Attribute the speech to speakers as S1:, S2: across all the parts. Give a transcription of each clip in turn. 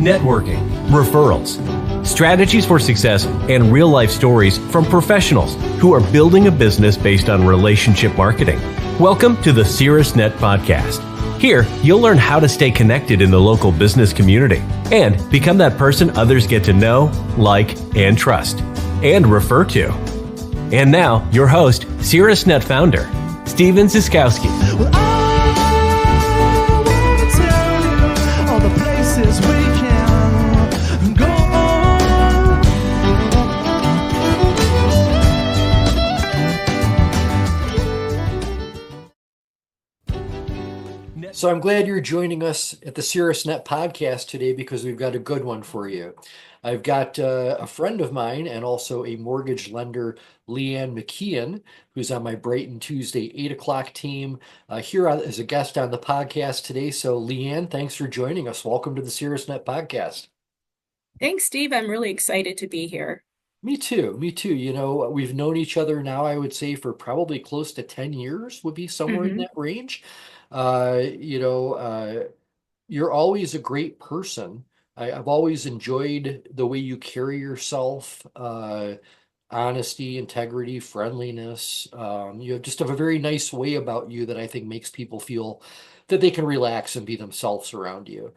S1: networking, referrals, strategies for success, and real-life stories from professionals who are building a business based on relationship marketing. Welcome to the Caerusnet podcast. Here, you'll learn how to stay connected in the local business community and become that person others get to know, like, and trust, and refer to. And now, your host, Caerusnet founder, Steve Zyskowski.
S2: Well, I wanna tell you all the places we can go.
S3: So I'm glad you're joining us at the Caerusnet podcast today because we've got a good one for you. I've got a friend of mine and also a mortgage lender, LeeAnn McKeon, who's on my Brighton Tuesday 8 o'clock team here as a guest on the podcast today. So LeeAnn, thanks for joining us. Welcome to the Caerusnet podcast.
S4: Thanks, Steve. I'm really excited to be here.
S3: Me too. Me too. You know, we've known each other now, I would say, for probably close to 10 years, would be somewhere in that range. You're always a great person. I've always enjoyed the way you carry yourself, honesty, integrity, friendliness. You just have a very nice way about you that I think makes people feel that they can relax and be themselves around you.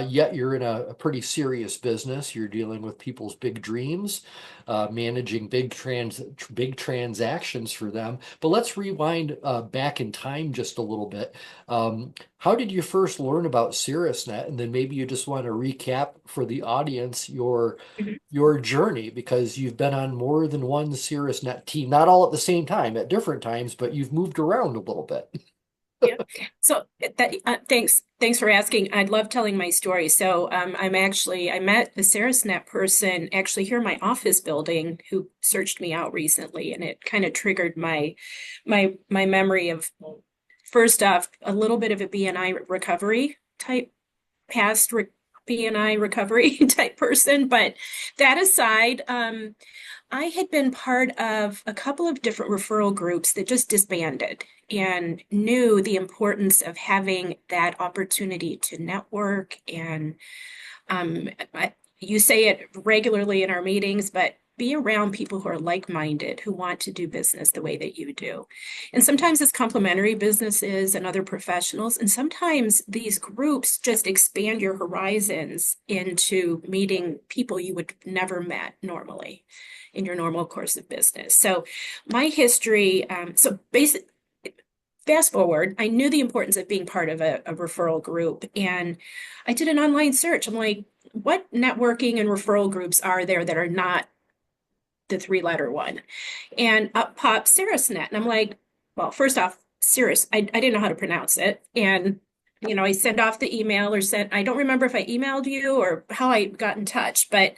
S3: Yet you're in a pretty serious business. You're dealing with people's big dreams, managing big transactions for them. But let's rewind back in time just a little bit. How did you first learn about Caerusnet? And then maybe you just want to recap for the audience your journey, because you've been on more than one Caerusnet team, not all at the same time, at different times, but you've moved around a little bit.
S4: Yeah. So thanks for asking. I'd love telling my story. So I met the Caerusnet person actually here in my office building who searched me out recently, and it kind of triggered my memory of, first off, a little bit of a BNI recovery type, BNI recovery type person. But that aside, I had been part of a couple of different referral groups that just disbanded, and knew the importance of having that opportunity to network. And you say it regularly in our meetings, but be around people who are like-minded, who want to do business the way that you do. And sometimes it's complementary businesses and other professionals. And sometimes these groups just expand your horizons into meeting people you would never met normally in your normal course of business. So my history, fast forward, I knew the importance of being part of a referral group, and I did an online search. I'm like, what networking and referral groups are there that are not the three-letter one? And up pops Caerusnet. And I'm like, well, first off, Cirrus, I didn't know how to pronounce it. And, I sent off the email I don't remember if I emailed you or how I got in touch, but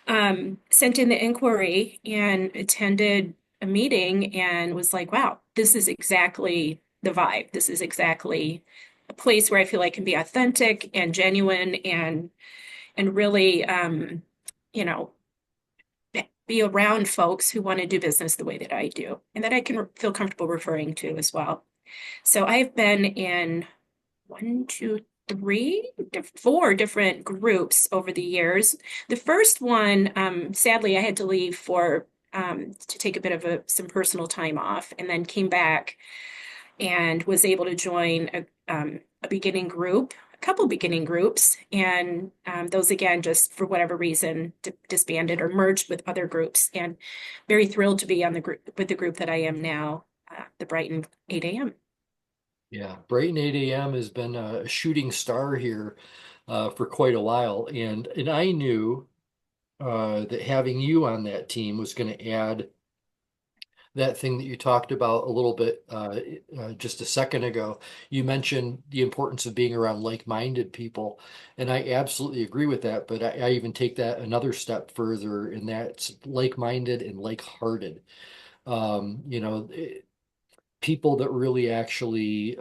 S4: sent in the inquiry and attended a meeting and was like, wow, this is exactly the vibe. This is exactly a place where I feel I can be authentic and genuine and really, be around folks who want to do business the way that I do, and that I can feel comfortable referring to as well. So I've been in 4 different groups over the years. The first one, sadly, I had to leave to take a bit of some personal time off, and then came back and was able to join a beginning group, a couple beginning groups, and those, again, just for whatever reason, disbanded or merged with other groups. And very thrilled to be on with the group that I am now, the Brighton 8 a.m.
S3: Yeah, Brighton 8 a.m. has been a shooting star here for quite a while, and I knew that having you on that team was going to add that thing that you talked about a little bit just a second ago. You mentioned the importance of being around like-minded people, and I absolutely agree with that. But I even take that another step further, and that's like-minded and like-hearted. People that really actually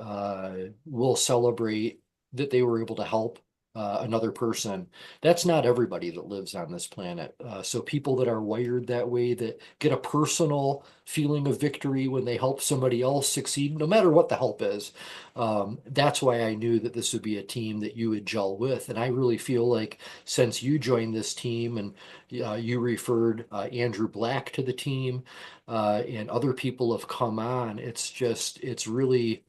S3: will celebrate that they were able to help another person. That's not everybody that lives on this planet. So people that are wired that way, that get a personal feeling of victory when they help somebody else succeed, no matter what the help is. That's why I knew that this would be a team that you would gel with. And I really feel like since you joined this team and you referred Andrew Black to the team, and other people have come on, it's really,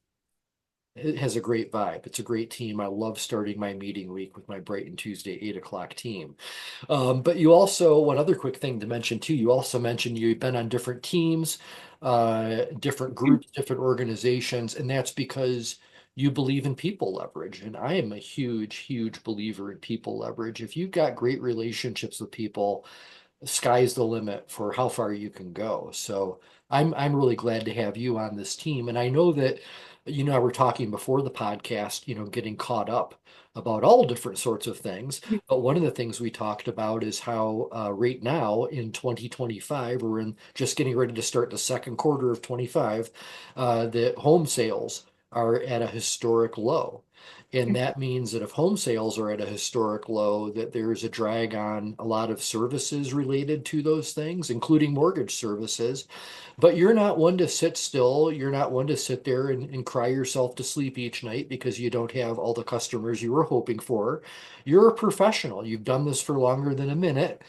S3: it has a great vibe. It's a great team. I love starting my meeting week with my Brighton Tuesday 8 o'clock team. But you also, one other quick thing to mention too, you also mentioned you've been on different teams, different groups, different organizations, and that's because you believe in people leverage. And I am a huge, huge believer in people leverage. If you've got great relationships with people, sky's the limit for how far you can go. So I'm really glad to have you on this team. And I know that we're talking before the podcast, getting caught up about all different sorts of things. But one of the things we talked about is how right now in 2025, we're in just getting ready to start the second quarter of 25, that home sales are at a historic low. And that means that if home sales are at a historic low, that there's a drag on a lot of services related to those things, including mortgage services. But you're not one to sit still. You're not one to sit there and cry yourself to sleep each night because you don't have all the customers you were hoping for. You're a professional. You've done this for longer than a minute.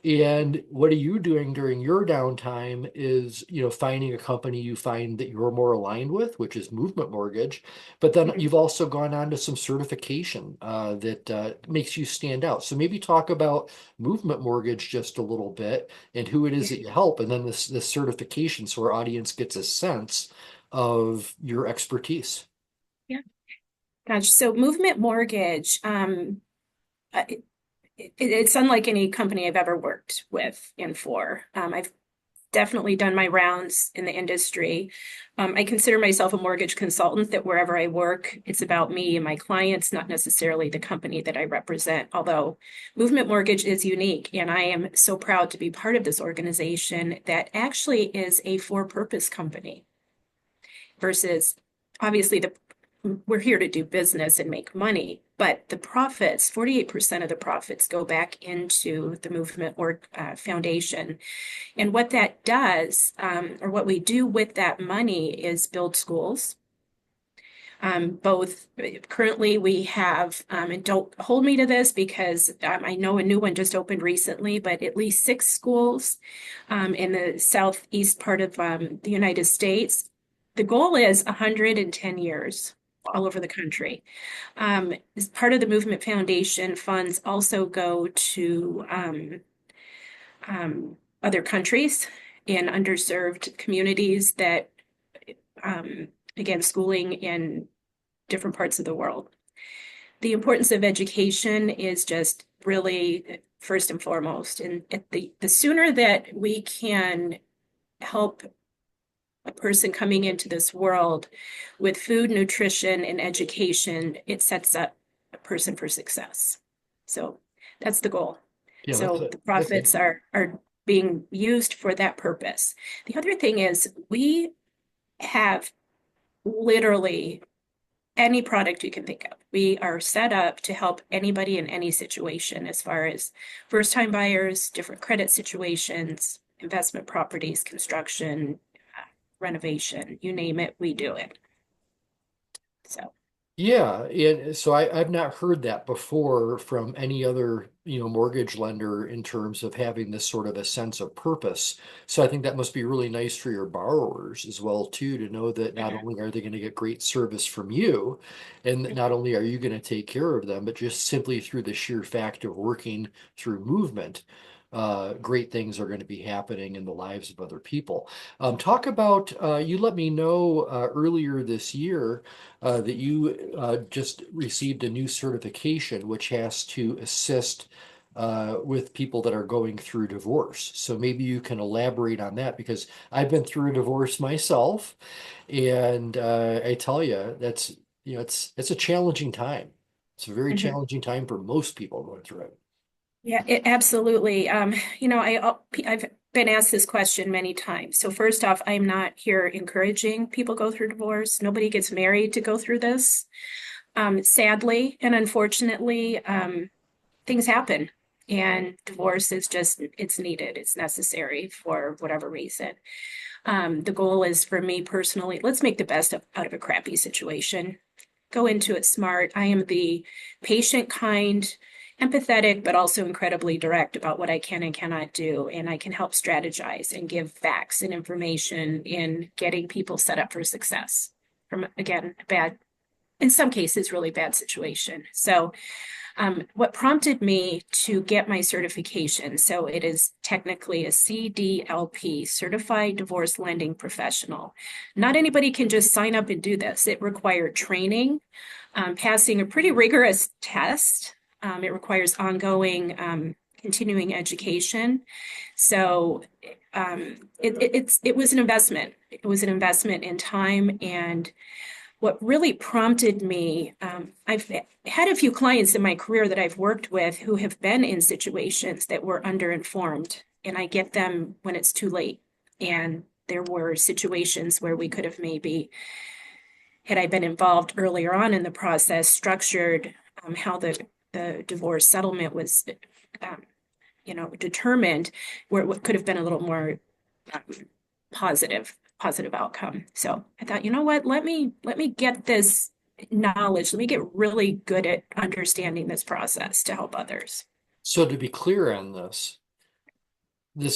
S3: And what are you doing during your downtime is, finding a company you find that you're more aligned with, which is Movement Mortgage. But then you've also gone on to some certification that makes you stand out. So maybe talk about Movement Mortgage just a little bit and who it is that you help, and then this certification so our audience gets a sense of your expertise.
S4: Yeah. Gosh, so Movement Mortgage, it's unlike any company I've ever worked with and for. I've definitely done my rounds in the industry. I consider myself a mortgage consultant, that wherever I work, it's about me and my clients, not necessarily the company that I represent. Although Movement Mortgage is unique, and I am so proud to be part of this organization that actually is a for-purpose company versus obviously we're here to do business and make money, but the profits, 48% of the profits go back into the Movement Foundation. And what that does, or what we do with that money, is build schools. Both currently we have, and don't hold me to this because I know a new one just opened recently, but at least 6 schools in the southeast part of the United States. The goal is 110 years all over the country. As part of the Movement Foundation, funds also go to other countries in underserved communities that, again, schooling in different parts of the world. The importance of education is just really first and foremost. And the sooner that we can help a person coming into this world with food, nutrition, and education, it sets up a person for success. So that's the goal.
S3: Yeah,
S4: So the profits are being used for that purpose. The other thing is we have literally any product you can think of. We are set up to help anybody in any situation, as far as first-time buyers, different credit situations, investment properties, construction, renovation, you name it, we do it. So.
S3: Yeah, and so I've not heard that before from any other, mortgage lender in terms of having this sort of a sense of purpose. So I think that must be really nice for your borrowers as well too, to know that not only are they going to get great service from you, and that not only are you going to take care of them, but just simply through the sheer fact of working through movement, great things are going to be happening in the lives of other people. Talk about, you let me know earlier this year that you just received a new certification which has to assist with people that are going through divorce. So maybe you can elaborate on that, because I've been through a divorce myself, and I tell you, that's, it's a challenging time. It's a very challenging time for most people going through it.
S4: Yeah, absolutely. I've been asked this question many times. So first off, I'm not here encouraging people go through divorce. Nobody gets married to go through this. Sadly and unfortunately, things happen. And divorce is just, it's needed, it's necessary for whatever reason. The goal is for me personally, let's make the best out of a crappy situation. Go into it smart. I am the patient, kind, empathetic, but also incredibly direct about what I can and cannot do. And I can help strategize and give facts and information in getting people set up for success from, again, a bad, in some cases, really bad situation. So what prompted me to get my certification, so it is technically a CDLP, Certified Divorce Lending Professional. Not anybody can just sign up and do this. It required training, passing a pretty rigorous test. It requires ongoing continuing education. So it was an investment. It was an investment in time. And what really prompted me, I've had a few clients in my career that I've worked with who have been in situations that were underinformed, and I get them when it's too late. And there were situations where we could have maybe, had I been involved earlier on in the process, structured how the divorce settlement was, determined, where it could have been a little more um, positive outcome. So I thought, you know what, let me get this knowledge. Let me get really good at understanding this process to help others.
S3: So to be clear on this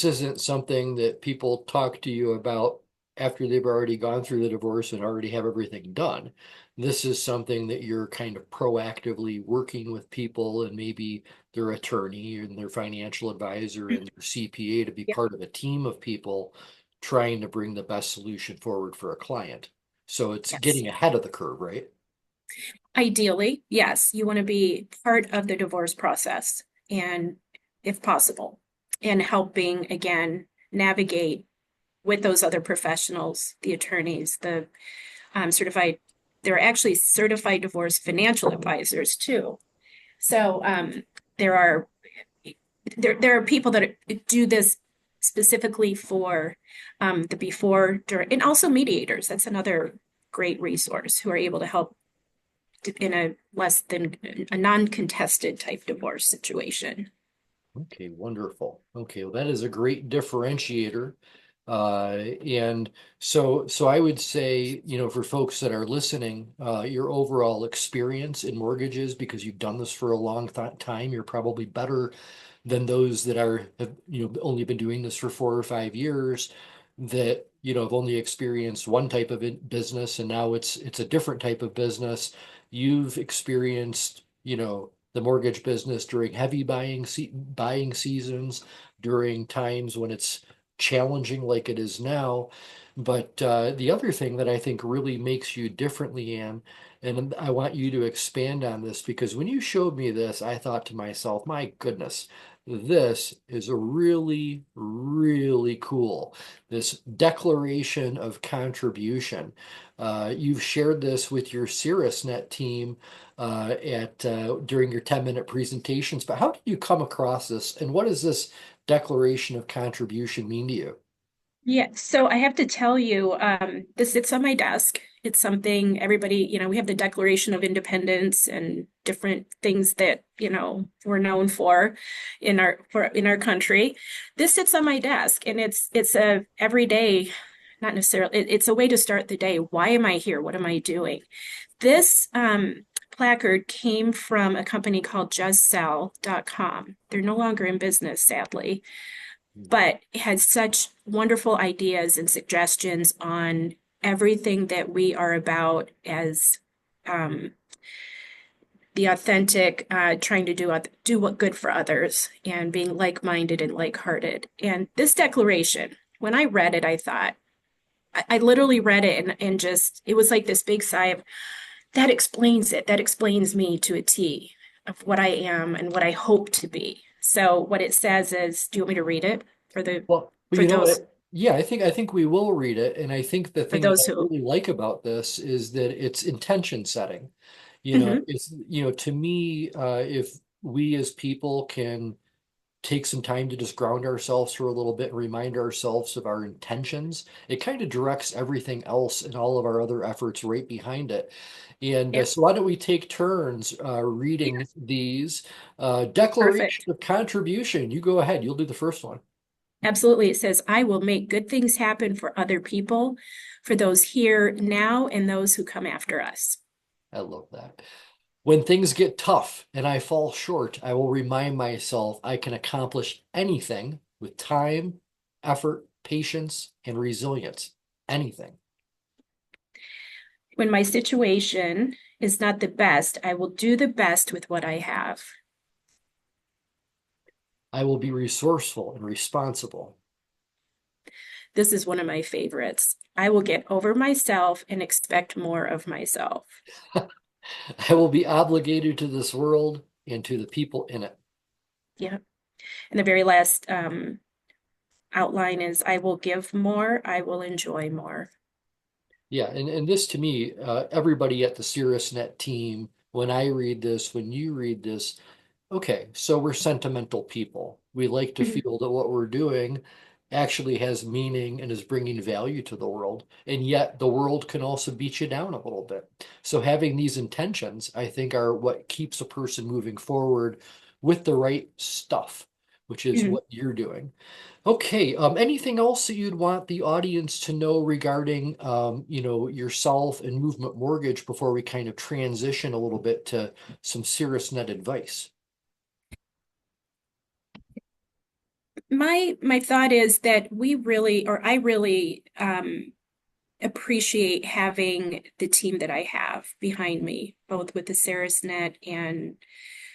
S3: isn't something that people talk to you about after they've already gone through the divorce and already have everything done. This is something that you're kind of proactively working with people and maybe their attorney and their financial advisor and their CPA to be
S4: Yeah.
S3: part of a team of people trying to bring the best solution forward for a client. So it's
S4: Yes.
S3: getting ahead of the curve, right?
S4: Ideally, yes, you want to be part of the divorce process and if possible, and helping again navigate with those other professionals, the attorneys, the certified, there are actually certified divorce financial advisors too. So there are there are people that do this specifically for the before, during, and also mediators. That's another great resource who are able to help in a less than a non-contested type divorce situation.
S3: Okay, wonderful. Okay, well, that is a great differentiator. And so I would say, for folks that are listening, your overall experience in mortgages, because you've done this for a long time, you're probably better than those that have only been doing this for 4 or 5 years, that, have only experienced one type of business and now it's a different type of business. You've experienced, the mortgage business during heavy buying seasons, during times when it's challenging like it is now. But the other thing that I think really makes you different, LeeAnn, and I want you to expand on this, because when you showed me this, I thought to myself, my goodness, this is a really, really cool. This declaration of contribution. You've shared this with your Caerusnet team at during your 10-minute presentations, but how did you come across this, and what does this declaration of contribution mean to you?
S4: Yeah, so I have to tell you, this sits on my desk. It's something everybody, we have the Declaration of Independence and different things that, we're known for in our country. This sits on my desk and it's a everyday, not necessarily, it's a way to start the day. Why am I here? What am I doing? This placard came from a company called justsell.com. They're no longer in business, sadly, but had such wonderful ideas and suggestions on everything that we are about as the authentic, trying to do what good for others and being like-minded and like-hearted. And this declaration, when I read it, I thought, I literally read it and just, it was like this big sigh of, that explains it. That explains me to a T of what I am and what I hope to be. So what it says is, do you want me to read it
S3: Well,
S4: for
S3: you know
S4: those
S3: what? Yeah, I think we will read it, and I think the
S4: for
S3: thing that I
S4: those who
S3: really like about this is that it's intention setting.
S4: Mhm.
S3: To me, if we as people can take some time to just ground ourselves for a little bit and remind ourselves of our intentions, it kind of directs everything else and all of our other efforts right behind it. And
S4: Yep.
S3: so why don't we take turns reading these?
S4: Perfect.
S3: Declaration of contribution. You go ahead. You'll do the first one.
S4: Absolutely. It says, I will make good things happen for other people, for those here now and those who come after us.
S3: I love that. When things get tough and I fall short, I will remind myself I can accomplish anything with time, effort, patience, and resilience. Anything.
S4: When my situation is not the best, I will do the best with what I have.
S3: I will be resourceful and responsible.
S4: This is one of my favorites. I will get over myself and expect more of myself.
S3: I will be obligated to this world and to the people in it.
S4: Yeah. And the very last outline is, I will give more, I will enjoy more.
S3: Yeah, and this to me, everybody at the Caerusnet team, when I read this, when you read this, okay, so we're sentimental people. We like to feel that what we're doing actually has meaning and is bringing value to the world. And yet the world can also beat you down a little bit. So having these intentions, I think, are what keeps a person moving forward with the right stuff, which is what you're doing. Okay, anything else that you'd want the audience to know regarding, yourself and Movement Mortgage before we kind of transition a little bit to some Caerusnet advice?
S4: My thought is that I really appreciate having the team that I have behind me, both with the Caerusnet and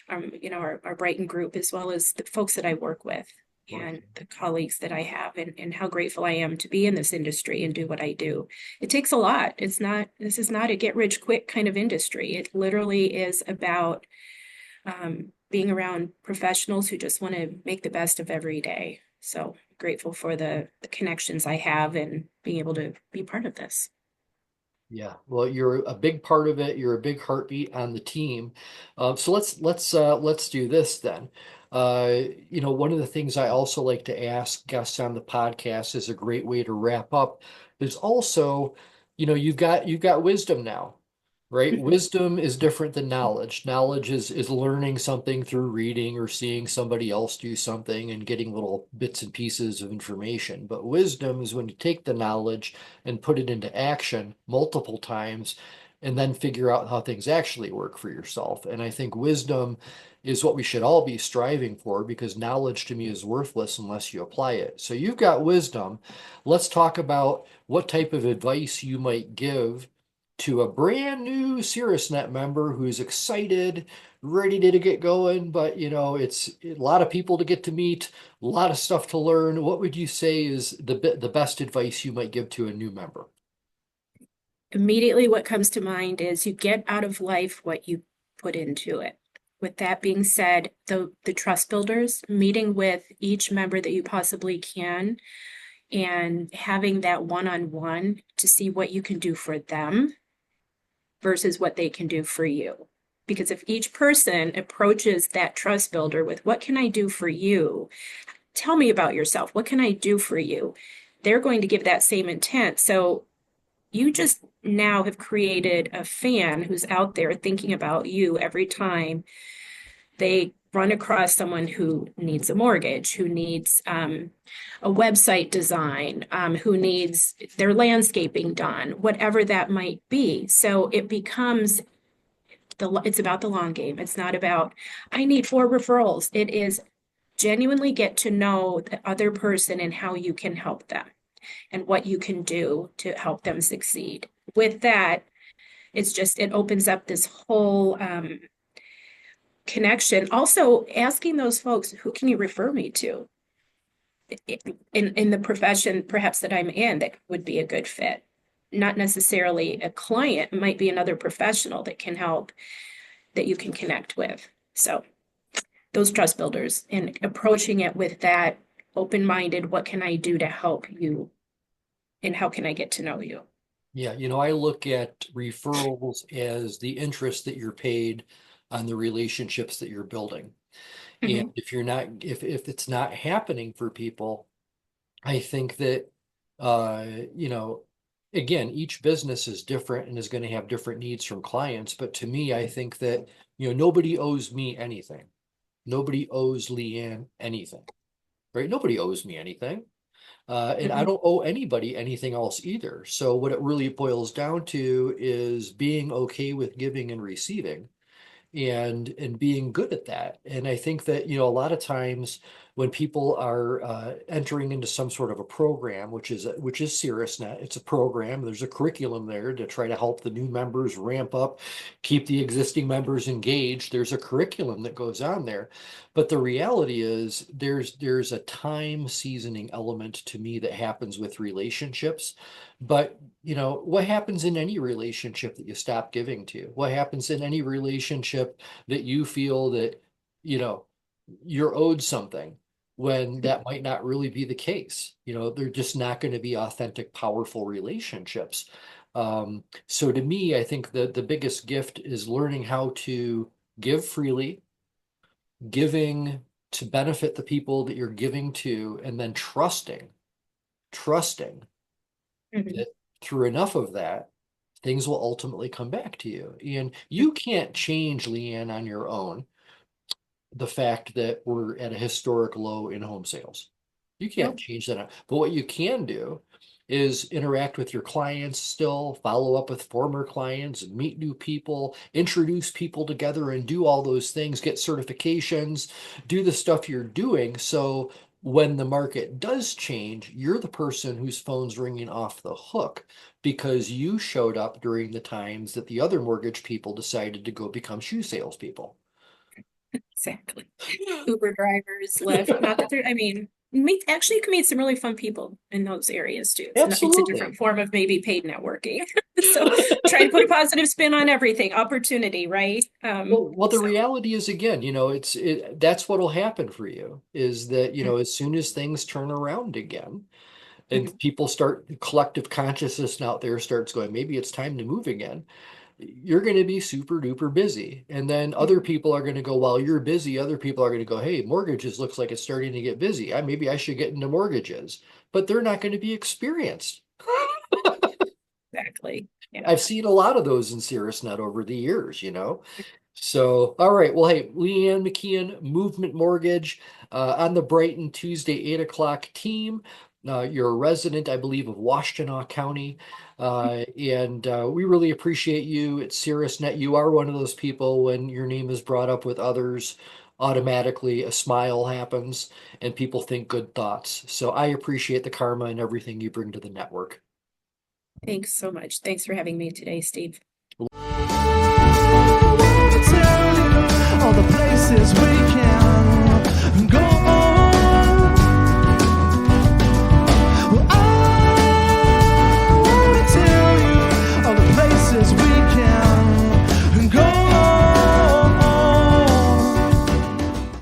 S4: our Brighton group, as well as the folks that I work with and the colleagues that I have, and how grateful I am to be in this industry and do what I do. It takes a lot. This is not a get rich quick kind of industry. It literally is about being around professionals who just want to make the best of every day. So grateful for the connections I have and being able to be part of this.
S3: Yeah, well, you're a big part of it. You're a big heartbeat on the team. So let's do this then. One of the things I also like to ask guests on the podcast is a great way to wrap up. There's also, you've got wisdom now, right? Wisdom is different than knowledge. Knowledge is learning something through reading or seeing somebody else do something and getting little bits and pieces of information. But wisdom is when you take the knowledge and put it into action multiple times and then figure out how things actually work for yourself. And I think wisdom is what we should all be striving for, because knowledge to me is worthless unless you apply it. So you've got wisdom. Let's talk about what type of advice you might give to a brand new Caerusnet member who's excited, ready to get going, but it's a lot of people to get to meet, a lot of stuff to learn. What would you say is the best advice you might give to a new member?
S4: Immediately, what comes to mind is you get out of life what you put into it. With that being said, the trust builders, meeting with each member that you possibly can and having that one-on-one to see what you can do for them versus what they can do for you. Because if each person approaches that trust builder with, what can I do for you? Tell me about yourself. What can I do for you? They're going to give that same intent. So you just now have created a fan who's out there thinking about you every time they run across someone who needs a mortgage, who needs a website design, who needs their landscaping done, whatever that might be. So it becomes it's about the long game. It's not about, I need 4 referrals. It is genuinely get to know the other person and how you can help them and what you can do to help them succeed. With that, it opens up this whole connection. Also, asking those folks, who can you refer me to in the profession perhaps that I'm in that would be a good fit? Not necessarily a client, it might be another professional that can help, that you can connect with. So those trust builders, and approaching it with that open-minded, what can I do to help you and how can I get to know you?
S3: Yeah, I look at referrals as the interest that you're paid on the relationships that you're building. And
S4: Mhm.
S3: if it's not happening for people, I think that, uh, you know, again, each business is different and is going to have different needs from clients. But to me, I think that, nobody owes me anything. Nobody owes LeeAnn anything, right? Nobody owes me anything. And I
S4: Mhm.
S3: don't owe anybody anything else either. So what it really boils down to is being okay with giving and receiving, and being good at that. And I think that, a lot of times when people are entering into some sort of a program, which is Caerusnet, it's a program. There's a curriculum there to try to help the new members ramp up, keep the existing members engaged. There's a curriculum that goes on there. But the reality is there's a time seasoning element to me that happens with relationships. But what happens in any relationship that you stop giving to? What happens in any relationship that you feel that, you know, you're owed something when that might not really be the case? They're just not going to be authentic, powerful relationships. So to me, I think that the biggest gift is learning how to give freely, giving to benefit the people that you're giving to, and then trusting
S4: Mhm.
S3: that through enough of that, things will ultimately come back to you. And you can't change, LeeAnn, on your own, the fact that we're at a historic low in home sales. You can't
S4: Nope.
S3: change that. But what you can do is interact with your clients still, follow up with former clients, meet new people, introduce people together, and do all those things, get certifications, do the stuff you're doing. So when the market does change, you're the person whose phone's ringing off the hook because you showed up during the times that the other mortgage people decided to go become shoe salespeople.
S4: Exactly. Uber drivers, Lyft. Not that they're, I mean, actually, you can meet some really fun people in those areas too. It's a different
S3: Absolutely.
S4: form of maybe paid networking. So try to put a positive spin on everything. Opportunity, right?
S3: Well, the
S4: So
S3: reality is, again, that's what'll happen for you is that, as soon as things turn around again and
S4: mhm.
S3: people start, collective consciousness out there starts going, maybe it's time to move again. You're going to be super duper busy. And then other
S4: Mhm.
S3: people are going to go, while you're busy, other people are going to go, hey, mortgages looks like it's starting to get busy. Maybe I should get into mortgages, but they're not going to be experienced.
S4: Exactly. Yeah.
S3: I've seen a lot of those in Cirrusnet over the years. So, all right. Well, hey, LeeAnn McKeon, Movement Mortgage, on the Brighton Tuesday 8 o'clock team. You're a resident, I believe, of Washtenaw County. And we really appreciate you at Cirrusnet. You are one of those people when your name is brought up with others, automatically a smile happens and people think good thoughts. So I appreciate the karma and everything you bring to the network.
S4: Thanks so much. Thanks for having me today, Steve.